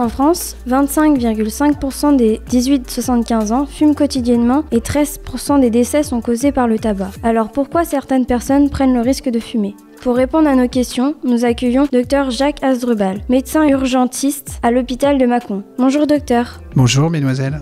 En France, 25,5% des 18-75 ans fument quotidiennement et 13% des décès sont causés par le tabac. Alors pourquoi certaines personnes prennent le risque de fumer ? Pour répondre à nos questions, nous accueillons Dr Jacques Asdrubal, médecin urgentiste à l'hôpital de Mâcon. Bonjour docteur. Bonjour mesdemoiselles.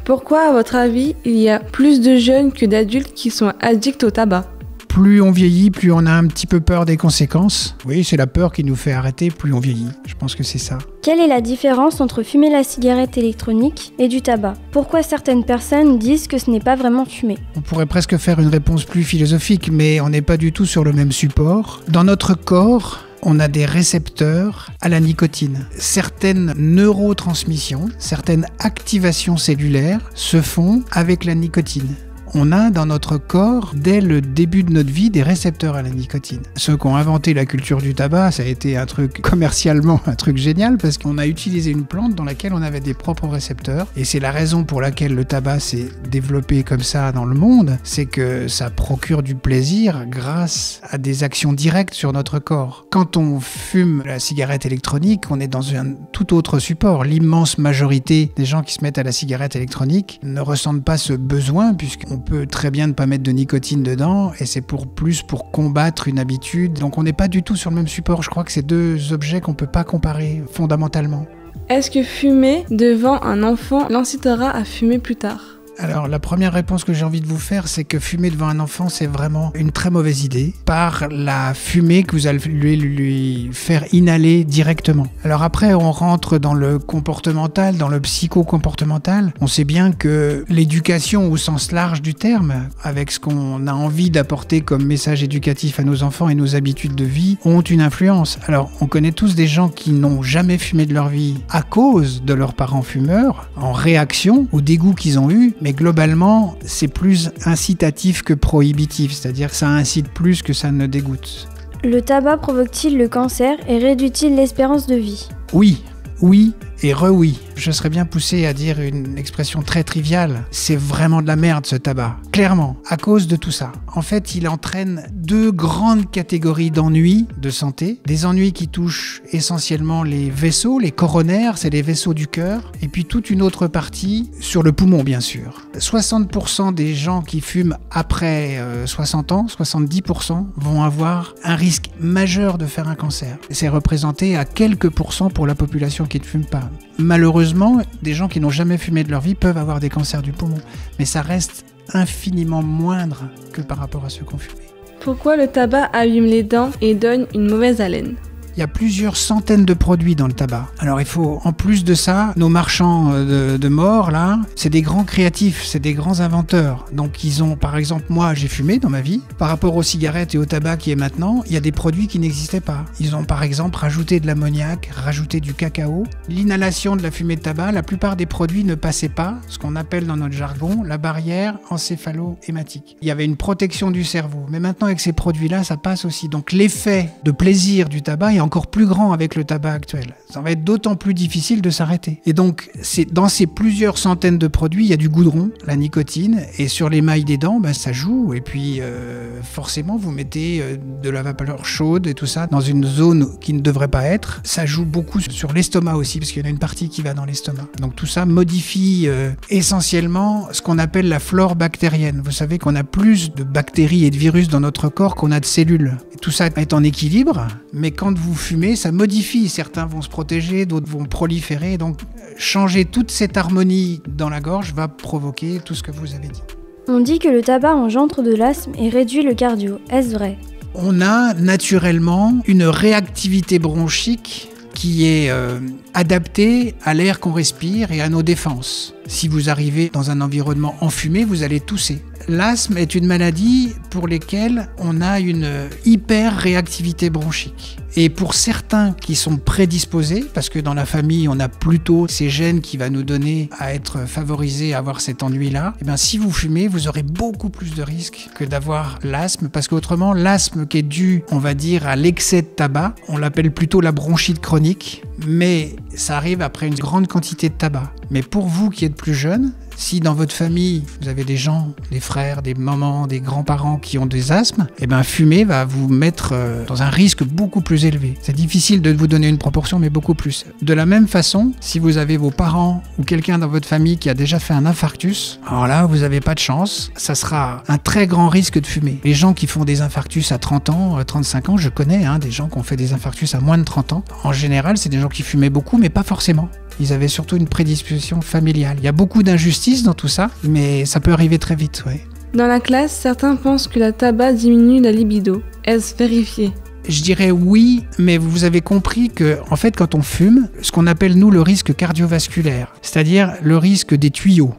Pourquoi, à votre avis, il y a plus de jeunes que d'adultes qui sont addicts au tabac ? Plus on vieillit, plus on a un petit peu peur des conséquences. Oui, c'est la peur qui nous fait arrêter, plus on vieillit. Je pense que c'est ça. Quelle est la différence entre fumer la cigarette électronique et du tabac ? Pourquoi certaines personnes disent que ce n'est pas vraiment fumer ? On pourrait presque faire une réponse plus philosophique, mais on n'est pas du tout sur le même support. Dans notre corps, on a des récepteurs à la nicotine. Certaines neurotransmissions, certaines activations cellulaires se font avec la nicotine. On a dans notre corps, dès le début de notre vie, des récepteurs à la nicotine. Ceux qui ont inventé la culture du tabac, ça a été un truc commercialement, un truc génial, parce qu'on a utilisé une plante dans laquelle on avait des propres récepteurs. Et c'est la raison pour laquelle le tabac s'est développé comme ça dans le monde, c'est que ça procure du plaisir grâce à des actions directes sur notre corps. Quand on fume la cigarette électronique, on est dans un tout autre support. L'immense majorité des gens qui se mettent à la cigarette électronique ne ressentent pas ce besoin, puisqu'on peut très bien ne pas mettre de nicotine dedans et c'est pour combattre une habitude. Donc on n'est pas du tout sur le même support. Je crois que c'est deux objets qu'on ne peut pas comparer fondamentalement. Est-ce que fumer devant un enfant l'incitera à fumer plus tard ? Alors la première réponse que j'ai envie de vous faire, c'est que fumer devant un enfant, c'est vraiment une très mauvaise idée par la fumée que vous allez lui faire inhaler directement. Alors après, on rentre dans le comportemental, dans le psycho-comportemental. On sait bien que l'éducation au sens large du terme, avec ce qu'on a envie d'apporter comme message éducatif à nos enfants et nos habitudes de vie, ont une influence. Alors on connaît tous des gens qui n'ont jamais fumé de leur vie à cause de leurs parents fumeurs, en réaction au dégoût qu'ils ont eu, mais globalement, c'est plus incitatif que prohibitif, c'est-à-dire que ça incite plus que ça ne dégoûte. Le tabac provoque-t-il le cancer et réduit-il l'espérance de vie ? Oui, oui et re-oui. Je serais bien poussé à dire une expression très triviale. C'est vraiment de la merde ce tabac. Clairement, à cause de tout ça. En fait, il entraîne deux grandes catégories d'ennuis de santé. Des ennuis qui touchent essentiellement les vaisseaux, les coronaires, c'est les vaisseaux du cœur. Et puis toute une autre partie sur le poumon, bien sûr. 60% des gens qui fument après 60 ans, 70% vont avoir un risque majeur de faire un cancer. C'est représenté à quelques pourcents pour la population qui ne fume pas. Malheureusement, des gens qui n'ont jamais fumé de leur vie peuvent avoir des cancers du poumon, mais ça reste infiniment moindre que par rapport à ceux qui ont fumé. Pourquoi le tabac abîme les dents et donne une mauvaise haleine ? Il y a plusieurs centaines de produits dans le tabac. Alors il faut, en plus de ça, nos marchands de mort, là, c'est des grands créatifs, c'est des grands inventeurs. Donc ils ont, par exemple, moi j'ai fumé dans ma vie. Par rapport aux cigarettes et au tabac qui est maintenant, il y a des produits qui n'existaient pas. Ils ont par exemple rajouté de l'ammoniac, rajouté du cacao. L'inhalation de la fumée de tabac, la plupart des produits ne passaient pas, ce qu'on appelle dans notre jargon, la barrière encéphalo-hématique. Il y avait une protection du cerveau. Mais maintenant avec ces produits-là, ça passe aussi. Donc l'effet de plaisir du tabac est encore plus grand avec le tabac actuel. Ça va être d'autant plus difficile de s'arrêter. Et donc, dans ces plusieurs centaines de produits, il y a du goudron, la nicotine, et sur l'émail des dents, ça joue. Et puis, forcément, vous mettez de la vapeur chaude et tout ça dans une zone qui ne devrait pas être. Ça joue beaucoup sur l'estomac aussi, parce qu'il y en a une partie qui va dans l'estomac. Donc tout ça modifie essentiellement ce qu'on appelle la flore bactérienne. Vous savez qu'on a plus de bactéries et de virus dans notre corps qu'on a de cellules. Et tout ça est en équilibre, mais quand vous fumez, ça modifie. Certains vont se protéger, d'autres vont proliférer. Donc, changer toute cette harmonie dans la gorge va provoquer tout ce que vous avez dit. On dit que le tabac engendre de l'asthme et réduit le cardio. Est-ce vrai ? On a naturellement une réactivité bronchique qui est adaptée à l'air qu'on respire et à nos défenses. Si vous arrivez dans un environnement enfumé, vous allez tousser. L'asthme est une maladie pour laquelle on a une hyper-réactivité bronchique. Et pour certains qui sont prédisposés, parce que dans la famille, on a plutôt ces gènes qui va nous donner à être favorisés à avoir cet ennui-là, et bien si vous fumez, vous aurez beaucoup plus de risques que d'avoir l'asthme, parce qu'autrement, l'asthme qui est dû, on va dire, à l'excès de tabac, on l'appelle plutôt la bronchite chronique, mais ça arrive après une grande quantité de tabac. Mais pour vous qui êtes plus jeune, Si dans votre famille, vous avez des gens, des frères, des mamans, des grands-parents qui ont des asthmes, eh ben, fumer va vous mettre dans un risque beaucoup plus élevé. C'est difficile de vous donner une proportion, mais beaucoup plus. De la même façon, si vous avez vos parents ou quelqu'un dans votre famille qui a déjà fait un infarctus, alors là, vous n'avez pas de chance. Ça sera un très grand risque de fumer. Les gens qui font des infarctus à 30 ans, 35 ans, je connais des gens qui ont fait des infarctus à moins de 30 ans. En général, c'est des gens qui fumaient beaucoup, mais pas forcément. Ils avaient surtout une prédisposition familiale. Il y a beaucoup d'injustices dans tout ça, mais ça peut arriver très vite, oui. Dans la classe, certains pensent que la tabac diminue la libido. Est-ce vérifié ? Je dirais oui, mais vous avez compris que, en fait, quand on fume, ce qu'on appelle, nous, le risque cardiovasculaire, c'est-à-dire le risque des tuyaux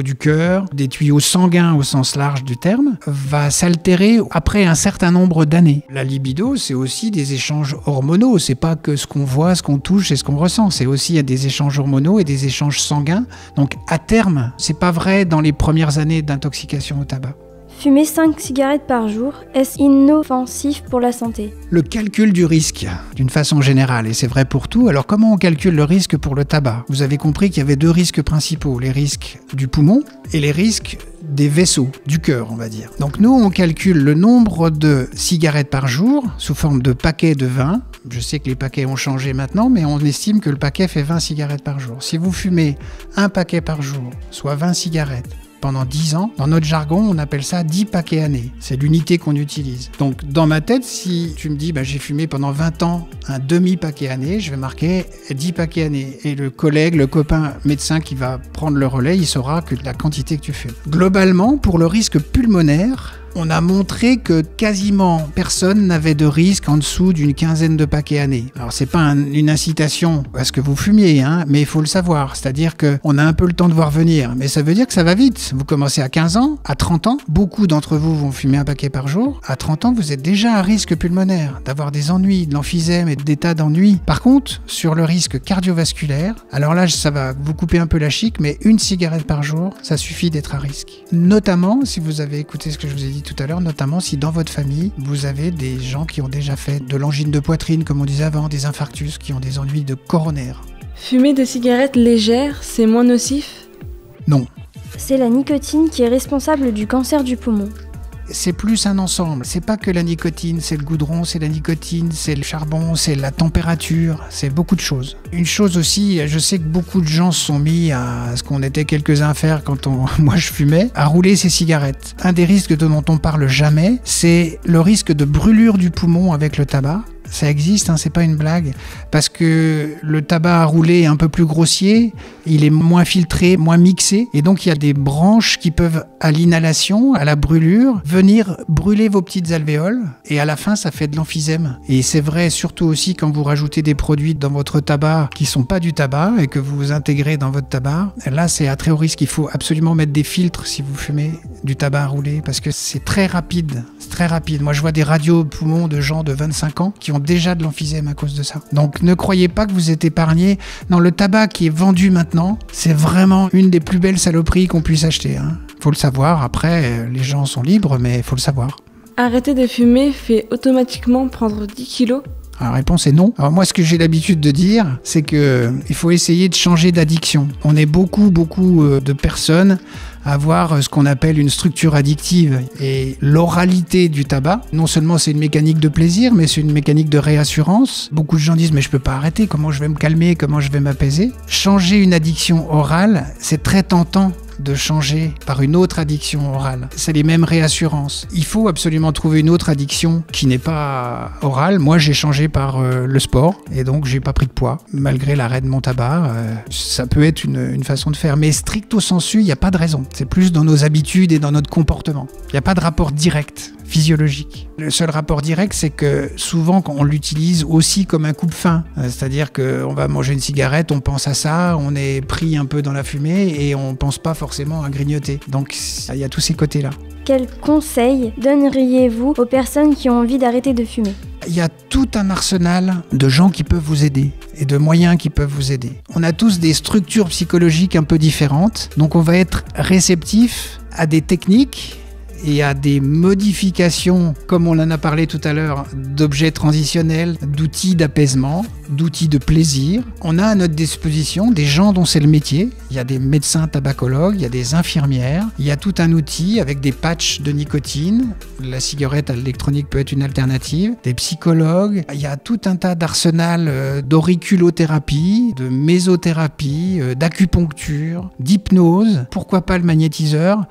du cœur, des tuyaux sanguins au sens large du terme, va s'altérer après un certain nombre d'années. La libido, c'est aussi des échanges hormonaux. C'est pas que ce qu'on voit, ce qu'on touche et ce qu'on ressent. C'est aussi des échanges hormonaux et des échanges sanguins. Donc, à terme, c'est pas vrai dans les premières années d'intoxication au tabac. Fumer 5 cigarettes par jour, est-ce inoffensif pour la santé ? Le calcul du risque, d'une façon générale, et c'est vrai pour tout. Alors comment on calcule le risque pour le tabac ? Vous avez compris qu'il y avait 2 risques principaux, les risques du poumon et les risques des vaisseaux, du cœur, on va dire. Donc nous, on calcule le nombre de cigarettes par jour sous forme de paquets de 20. Je sais que les paquets ont changé maintenant, mais on estime que le paquet fait 20 cigarettes par jour. Si vous fumez un paquet par jour, soit 20 cigarettes, pendant 10 ans, dans notre jargon, on appelle ça 10 paquets années. C'est l'unité qu'on utilise. Donc, dans ma tête, si tu me dis, j'ai fumé pendant 20 ans un demi-paquet année, je vais marquer 10 paquets années. Et le collègue, le copain médecin qui va prendre le relais, il saura que la quantité que tu fumes. Globalement, pour le risque pulmonaire, on a montré que quasiment personne n'avait de risque en dessous d'une quinzaine de paquets années. Alors c'est pas une incitation à ce que vous fumiez, mais il faut le savoir. C'est-à-dire qu'on a un peu le temps de voir venir. Mais ça veut dire que ça va vite. Vous commencez à 15 ans, à 30 ans, beaucoup d'entre vous vont fumer un paquet par jour. À 30 ans, vous êtes déjà à risque pulmonaire, d'avoir des ennuis, de l'emphysème et des tas d'ennuis. Par contre, sur le risque cardiovasculaire, alors là, ça va vous couper un peu la chic, mais une cigarette par jour, ça suffit d'être à risque. Notamment, si vous avez écouté ce que je vous ai dit tout à l'heure, notamment si dans votre famille, vous avez des gens qui ont déjà fait de l'angine de poitrine, comme on disait avant, des infarctus, qui ont des ennuis de coronaire. Fumer des cigarettes légères, c'est moins nocif ? Non. C'est la nicotine qui est responsable du cancer du poumon. C'est plus un ensemble. C'est pas que la nicotine, c'est le goudron, c'est la nicotine, c'est le charbon, c'est la température, c'est beaucoup de choses. Une chose aussi, je sais que beaucoup de gens se sont mis à ce qu'on était quelques-uns à faire quand moi je fumais, à rouler ces cigarettes. Un des risques dont on parle jamais, c'est le risque de brûlure du poumon avec le tabac. Ça existe, c'est pas une blague, parce que le tabac à rouler est un peu plus grossier, il est moins filtré, moins mixé, et donc il y a des branches qui peuvent, à l'inhalation, à la brûlure, venir brûler vos petites alvéoles, et à la fin ça fait de l'emphysème. Et c'est vrai surtout aussi quand vous rajoutez des produits dans votre tabac qui sont pas du tabac, et que vous intégrez dans votre tabac, là c'est à très haut risque, il faut absolument mettre des filtres si vous fumez du tabac à rouler, parce que c'est très rapide, c'est très rapide. Moi je vois des radios poumons de gens de 25 ans qui ont déjà de l'emphysème à cause de ça. Donc ne croyez pas que vous êtes épargné. Non, le tabac qui est vendu maintenant, c'est vraiment une des plus belles saloperies qu'on puisse acheter. Faut le savoir. Après, les gens sont libres, mais faut le savoir. Arrêter de fumer fait automatiquement prendre 10 kilos ? La réponse est non. Alors moi, ce que j'ai l'habitude de dire, c'est que il faut essayer de changer d'addiction. On est beaucoup de personnes à avoir ce qu'on appelle une structure addictive. Et l'oralité du tabac, non seulement c'est une mécanique de plaisir, mais c'est une mécanique de réassurance. Beaucoup de gens disent « mais je peux pas arrêter, comment je vais me calmer, comment je vais m'apaiser ?» Changer une addiction orale, c'est très tentant de changer par une autre addiction orale. C'est les mêmes réassurances. Il faut absolument trouver une autre addiction qui n'est pas orale. Moi, j'ai changé par le sport et donc j'ai pas pris de poids. Malgré l'arrêt de mon tabac, ça peut être une façon de faire. Mais stricto sensu, il n'y a pas de raison. C'est plus dans nos habitudes et dans notre comportement. Il n'y a pas de rapport direct, physiologique. Le seul rapport direct, c'est que souvent, quand on l'utilise aussi comme un coupe-faim, c'est-à-dire qu'on va manger une cigarette, on pense à ça, on est pris un peu dans la fumée et on pense pas forcément à grignoter. Donc, il y a tous ces côtés-là. Quels conseils donneriez-vous aux personnes qui ont envie d'arrêter de fumer ? Il y a tout un arsenal de gens qui peuvent vous aider et de moyens qui peuvent vous aider. On a tous des structures psychologiques un peu différentes, donc on va être réceptif à des techniques et à des modifications, comme on en a parlé tout à l'heure, d'objets transitionnels, d'outils d'apaisement, d'outils de plaisir. On a à notre disposition des gens dont c'est le métier. Il y a des médecins tabacologues, il y a des infirmières, il y a tout un outil avec des patchs de nicotine. La cigarette électronique peut être une alternative. Des psychologues, il y a tout un tas d'arsenal d'auriculothérapie, de mésothérapie, d'acupuncture, d'hypnose. Pourquoi pas le magnétiseur?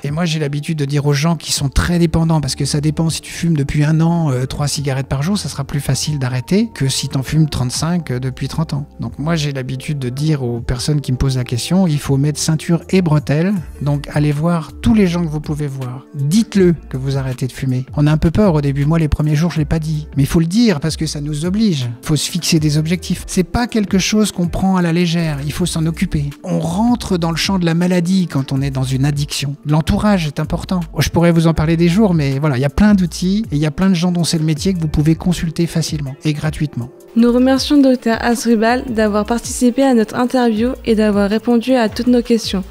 Et moi, j'ai l'habitude de dire aux gens qui sont très dépendants, parce que ça dépend, si tu fumes depuis 1 an 3 cigarettes par jour, ça sera plus facile d'arrêter que si tu en fumes 35 depuis 30 ans. Donc moi, j'ai l'habitude de dire aux personnes qui me posent la question, il faut mettre ceinture et bretelles. Donc allez voir tous les gens que vous pouvez voir. Dites-le que vous arrêtez de fumer. On a un peu peur au début. Moi, les premiers jours, je l'ai pas dit. Mais il faut le dire parce que ça nous oblige. Il faut se fixer des objectifs. C'est pas quelque chose qu'on prend à la légère. Il faut s'en occuper. On rentre dans le champ de la maladie quand on est dans une addiction. L'entourage est important. Je pourrais vous en parler des jours, mais voilà, il y a plein d'outils et il y a plein de gens dont c'est le métier que vous pouvez consulter facilement et gratuitement. Nous remercions Dr Asdrubal d'avoir participé à notre interview et d'avoir répondu à toutes nos questions.